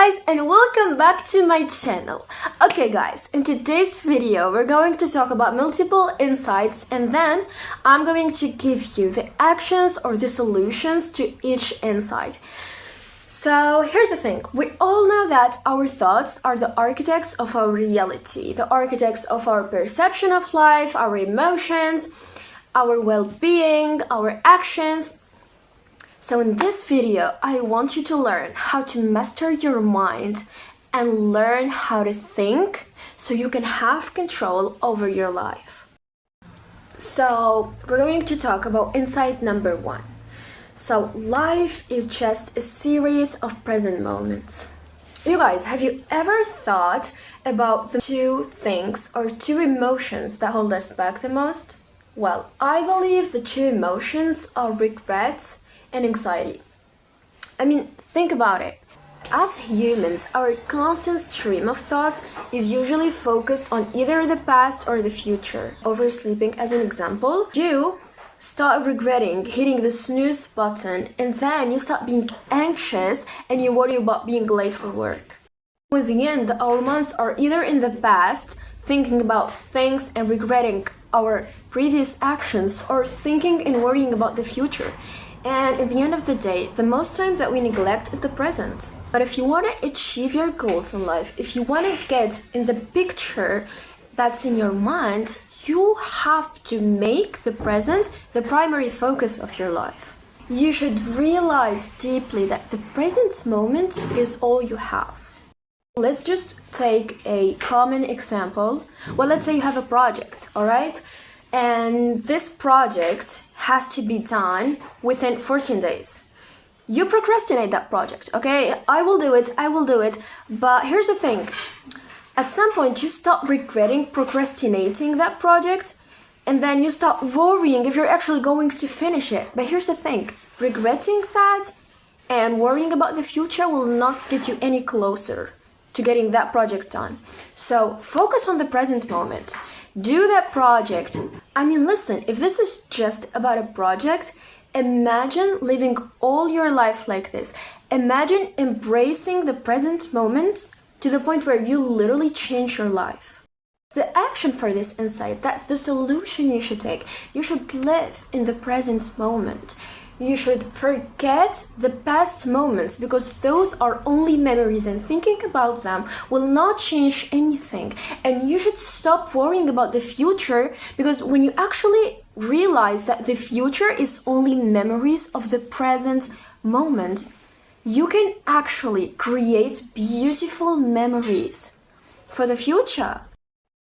guys, and welcome back to my channel. Okay guys, in today's video we're going to talk about multiple insights, and then I'm going to give you the actions or the solutions to each insight. So here's the thing, we all know that our thoughts are the architects of our reality, the architects of our perception of life, our emotions, our well-being, our actions. So in this video, I want you to learn how to master your mind and learn how to think so you can have control over your life. So we're going to talk about insight number 1. So life is just a series of present moments. You guys, have you ever thought about the two things or two emotions that hold us back the most? Well, I believe the two emotions are regret and anxiety. I mean, think about it. As humans, our constant stream of thoughts is usually focused on either the past or the future. Oversleeping, as an example, you start regretting hitting the snooze button, and then you start being anxious and you worry about being late for work. In the end, our minds are either in the past, thinking about things and regretting our previous actions, or thinking and worrying about the future. And at the end of the day, the most time that we neglect is the present. But if you want to achieve your goals in life, if you want to get in the picture that's in your mind, you have to make the present the primary focus of your life. You should realize deeply that the present moment is all you have. Let's just take a common example. Well, let's say you have a project, all right? And this project has to be done within 14 days. You procrastinate that project, okay? I will do it. But here's the thing. At some point, you stop regretting procrastinating that project, and then you stop worrying if you're actually going to finish it. But here's the thing. Regretting that and worrying about the future will not get you any closer to getting that project done. So focus on the present moment. Do that project. I mean, listen, if this is just about a project, imagine living all your life like this. Imagine embracing the present moment to the point where you literally change your life. The action for this insight, that's the solution you should take. You should live in the present moment. You should forget the past moments, because those are only memories, and thinking about them will not change anything. And you should stop worrying about the future, because when you actually realize that the future is only memories of the present moment, you can actually create beautiful memories for the future.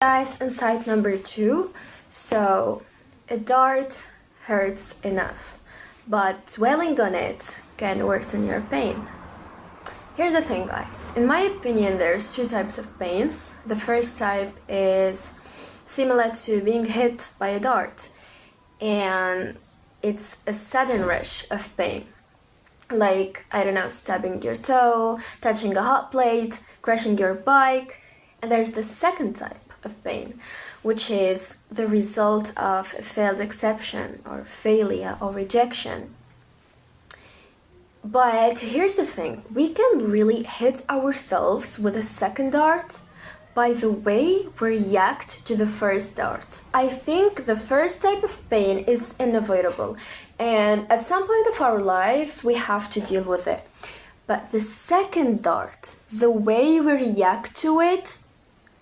Guys, insight number 2. So, a dart hurts enough, but dwelling on it can worsen your pain. Here's the thing, guys. In my opinion, there's 2 types of pains. The first type is similar to being hit by a dart, and it's a sudden rush of pain. Like, I don't know, stabbing your toe, touching a hot plate, crashing your bike. And there's the second type of pain, which is the result of a failed exception or failure or rejection. But here's the thing, we can really hit ourselves with a second dart by the way we react to the first dart. I think the first type of pain is unavoidable, and at some point of our lives we have to deal with it. But the second dart, the way we react to it,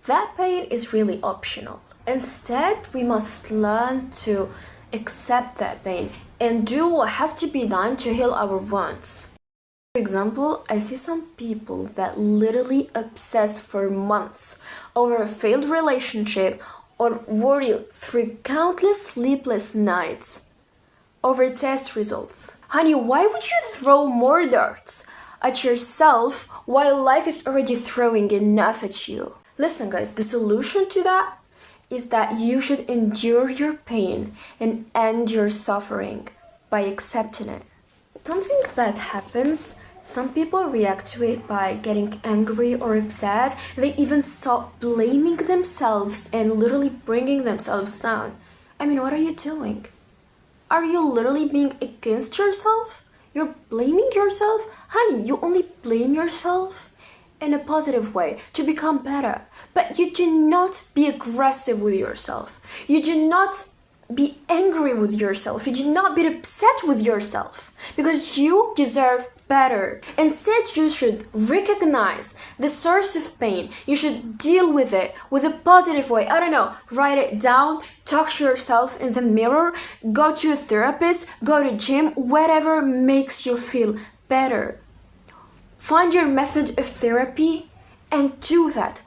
that pain is really optional. Instead, we must learn to accept that pain and do what has to be done to heal our wounds. For example, I see some people that literally obsess for months over a failed relationship, or worry through countless sleepless nights over test results. Honey, why would you throw more darts at yourself while life is already throwing enough at you? Listen guys, the solution to that is that you should endure your pain and end your suffering by accepting it. Something bad happens, some people react to it by getting angry or upset. They even stop blaming themselves and literally bringing themselves down. I mean, what are you doing? Are you literally being against yourself? You're blaming yourself? Honey, you only blame yourself in a positive way to become better. But you do not be aggressive with yourself. You do not be angry with yourself. You do not be upset with yourself, because you deserve better. Instead, you should recognize the source of pain. You should deal with it with a positive way. I don't know, write it down, talk to yourself in the mirror, go to a therapist, go to gym, whatever makes you feel better. Find your method of therapy and do that.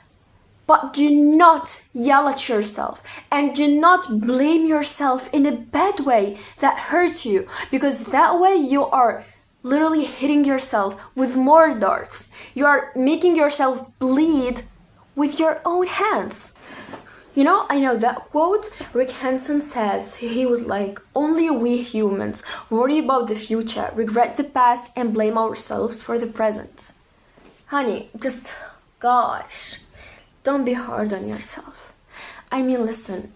But do not yell at yourself, and do not blame yourself in a bad way that hurts you, because that way you are literally hitting yourself with more darts. You are making yourself bleed with your own hands. You know, I know that quote Rick Hansen says. He was like, only we humans worry about the future, regret the past, and blame ourselves for the present. Honey, just, gosh, don't be hard on yourself. I mean, listen,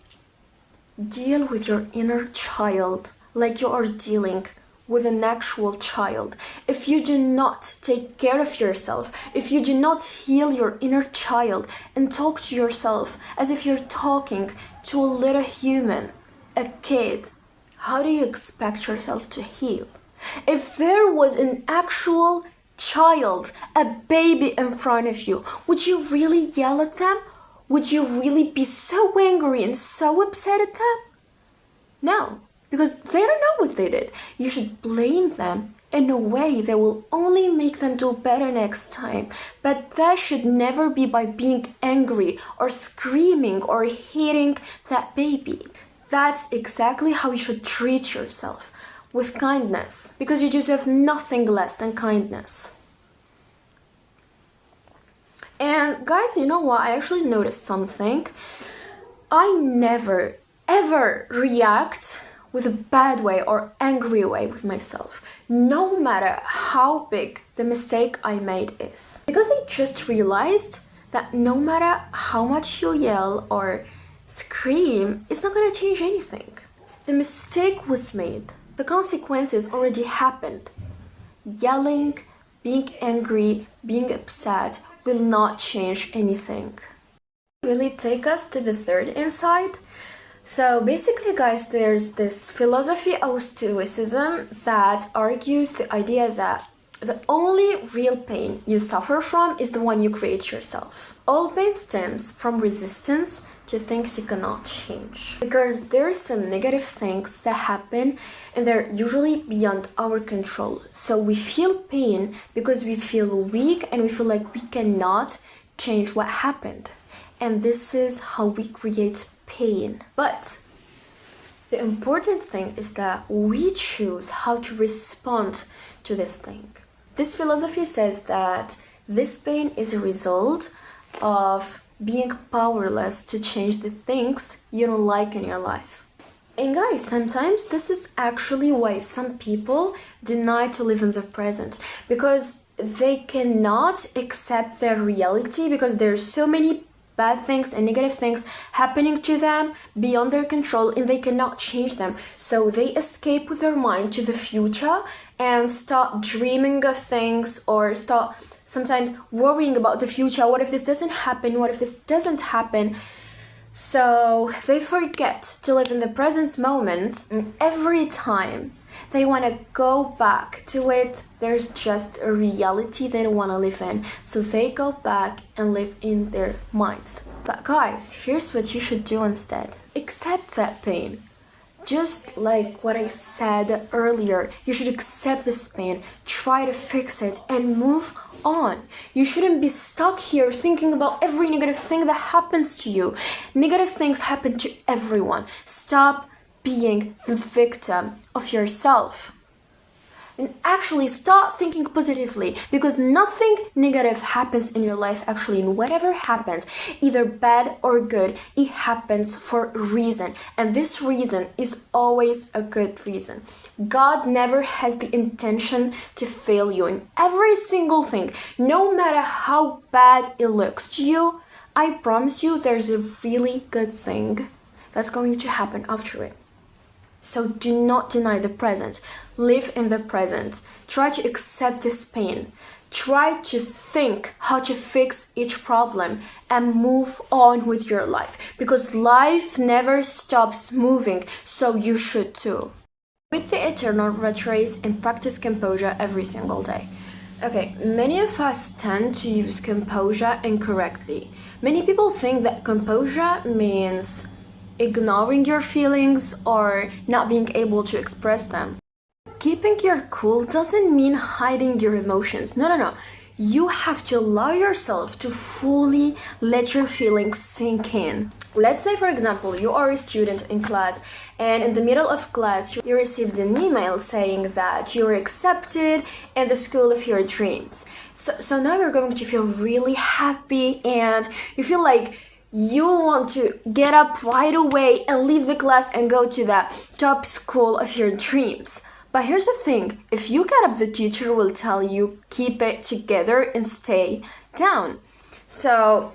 deal with your inner child like you are dealing with an actual child. If you do not take care of yourself, if you do not heal your inner child and talk to yourself as if you're talking to a little human, a kid, how do you expect yourself to heal? If there was an actual child, a baby in front of you, would you really yell at them? Would you really be so angry and so upset at them? No, because they don't know what they did. You should blame them in a way that will only make them do better next time. But that should never be by being angry or screaming or hitting that baby. That's exactly how you should treat yourself, with kindness, because you deserve nothing less than kindness. And guys, you know what? I actually noticed something. I never, ever react with a bad way or angry way with myself, no matter how big the mistake I made is. Because I just realized that no matter how much you yell or scream, it's not gonna change anything. The mistake was made. The consequences already happened. Yelling, being angry, being upset will not change anything. Really take us to the third insight. So basically, guys, there's this philosophy of Stoicism that argues the idea that the only real pain you suffer from is the one you create yourself. All pain stems from resistance to things you cannot change. Because there are some negative things that happen and they're usually beyond our control. So we feel pain because we feel weak and we feel like we cannot change what happened. And this is how we create pain. But the important thing is that we choose how to respond to this thing. This philosophy says that this pain is a result of being powerless to change the things you don't like in your life. And guys, sometimes this is actually why some people deny to live in the present, because they cannot accept their reality, because there's so many bad things and negative things happening to them beyond their control and they cannot change them. So they escape with their mind to the future and start dreaming of things, or start sometimes worrying about the future. What if this doesn't happen? What if this doesn't happen? So they forget to live in the present moment, and every time they want to go back to it, there's just a reality they don't want to live in. So they go back and live in their minds. But guys, here's what you should do instead. Accept that pain. Just like what I said earlier, you should accept this pain, try to fix it, and move on. You shouldn't be stuck here thinking about every negative thing that happens to you. Negative things happen to everyone. Stop being the victim of yourself. And actually start thinking positively, because nothing negative happens in your life actually. And whatever happens, either bad or good, it happens for a reason. And this reason is always a good reason. God never has the intention to fail you in every single thing. No matter how bad it looks to you, I promise you there's a really good thing that's going to happen after it. So do not deny the present. Live in the present. Try to accept this pain. Try to think how to fix each problem and move on with your life, because life never stops moving, so you should too. With the eternal rat race and practice composure every single day. Okay, many of us tend to use composure incorrectly. Many people think that composure means ignoring your feelings or not being able to express them. Keeping your cool doesn't mean hiding your emotions. No. You have to allow yourself to fully let your feelings sink in. Let's say, for example, you are a student in class, and in the middle of class, you received an email saying that you're accepted in the school of your dreams. So now you're going to feel really happy, and you feel like you want to get up right away and leave the class and go to the top school of your dreams. But here's the thing, if you get up, the teacher will tell you keep it together and stay down. So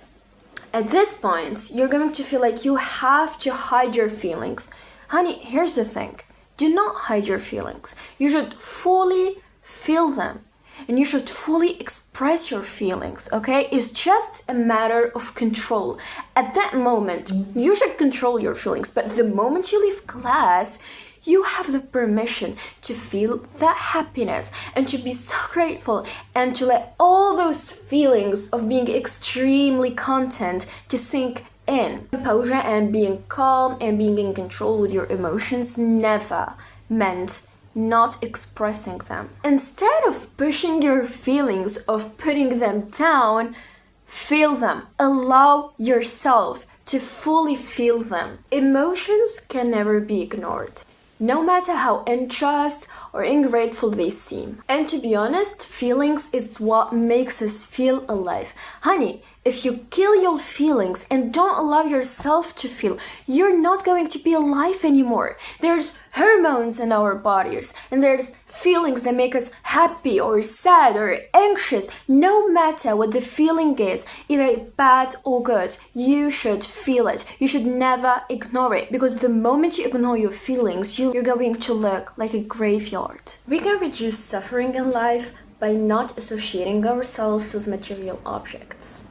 at this point, you're going to feel like you have to hide your feelings. Honey, here's the thing, do not hide your feelings. You should fully feel them and you should fully express your feelings, okay? It's just a matter of control. At that moment, you should control your feelings, but the moment you leave class, you have the permission to feel that happiness and to be so grateful and to let all those feelings of being extremely content to sink in. Composure and being calm and being in control with your emotions never meant not expressing them. Instead of pushing your feelings, of putting them down, feel them. Allow yourself to fully feel them. Emotions can never be ignored, no matter how unjust or ungrateful they seem. And to be honest, feelings is what makes us feel alive. Honey, if you kill your feelings and don't allow yourself to feel, you're not going to be alive anymore. There's hormones in our bodies, and there's feelings that make us happy or sad or anxious. No matter what the feeling is, either bad or good, you should feel it. You should never ignore it, because the moment you ignore your feelings, you're going to look like a graveyard. We can reduce suffering in life by not associating ourselves with material objects.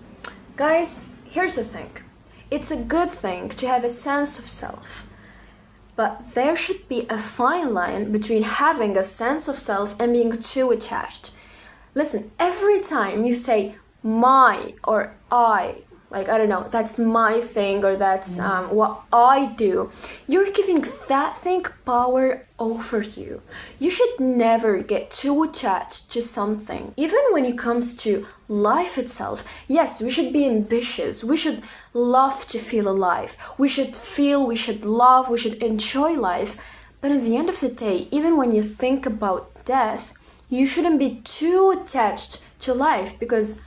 Guys, here's the thing. It's a good thing to have a sense of self, but there should be a fine line between having a sense of self and being too attached. Listen, every time you say my or I, like, I don't know, that's my thing or that's what I do, you're giving that thing power over you. You should never get too attached to something. Even when it comes to life itself, yes, we should be ambitious. We should love to feel alive. We should feel, we should love, we should enjoy life. But at the end of the day, even when you think about death, you shouldn't be too attached to life, because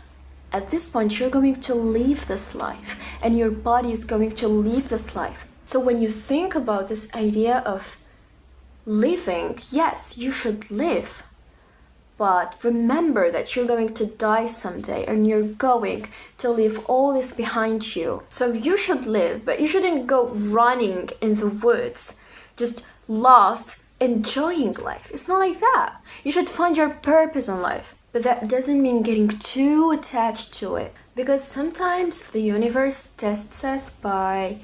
at this point, you're going to leave this life and your body is going to leave this life. So when you think about this idea of living, yes, you should live. But remember that you're going to die someday and you're going to leave all this behind you. So you should live, but you shouldn't go running in the woods, just lost, enjoying life. It's not like that. You should find your purpose in life. But that doesn't mean getting too attached to it, because sometimes the universe tests us by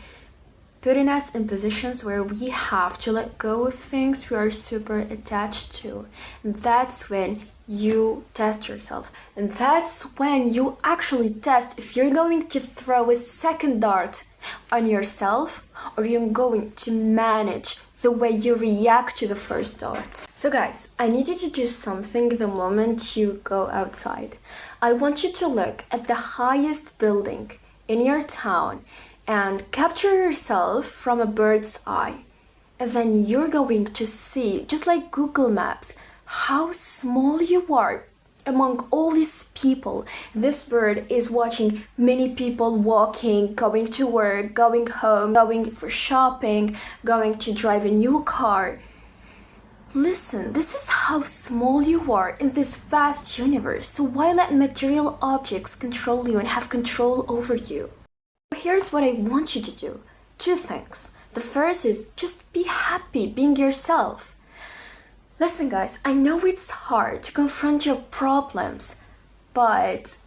putting us in positions where we have to let go of things we are super attached to. And that's when you test yourself. And that's when you actually test if you're going to throw a second dart on yourself or you're going to manage the way you react to the first dart. So guys, I need you to do something the moment you go outside. I want you to look at the highest building in your town and capture yourself from a bird's eye. And then you're going to see, just like Google Maps, how small you are among all these people. This bird is watching many people walking, going to work, going home, going for shopping, going to drive a new car. Listen, this is how small you are in this vast universe. So why let material objects control you and have control over you? Here's what I want you to do. 2 things. The first is just be happy being yourself. Listen guys, I know it's hard to confront your problems, but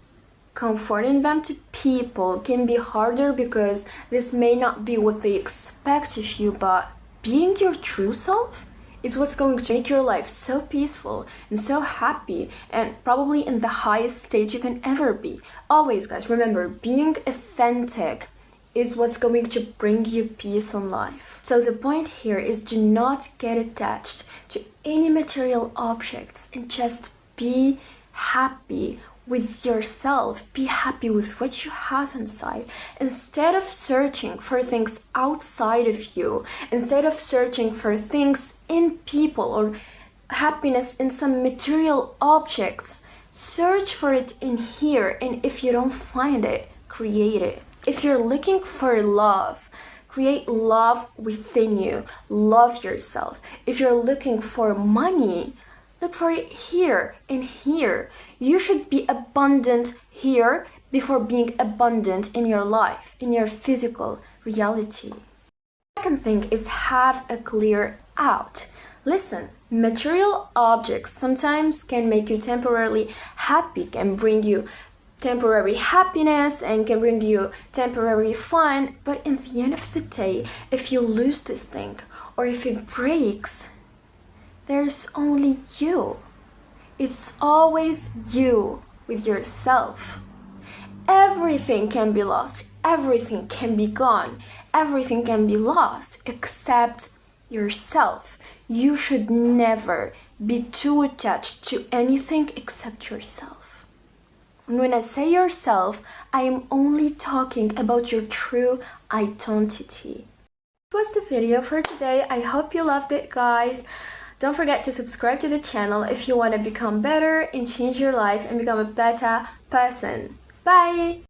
comforting them to people can be harder because this may not be what they expect of you, but being your true self is what's going to make your life so peaceful and so happy and probably in the highest state you can ever be. Always, guys, remember, being authentic is what's going to bring you peace in life. So the point here is do not get attached to any material objects and just be happy with yourself. Be happy with what you have inside. Instead of searching for things outside of you, instead of searching for things in people or happiness in some material objects, search for it in here, and if you don't find it, create it. If you're looking for love, create love within you. Love yourself. If you're looking for money, look for it here and here. You should be abundant here before being abundant in your life, in your physical reality. Second thing is have a clear out. Listen, material objects sometimes can make you temporarily happy, can bring you temporary happiness and can bring you temporary fun, but in the end of the day, if you lose this thing or if it breaks, there's only you. It's always you with yourself. Everything can be lost, everything can be gone, everything can be lost except yourself. You should never be too attached to anything except yourself. And when I say yourself, I am only talking about your true identity. This was the video for today. I hope you loved it, guys. Don't forget to subscribe to the channel if you want to become better and change your life and become a better person. Bye!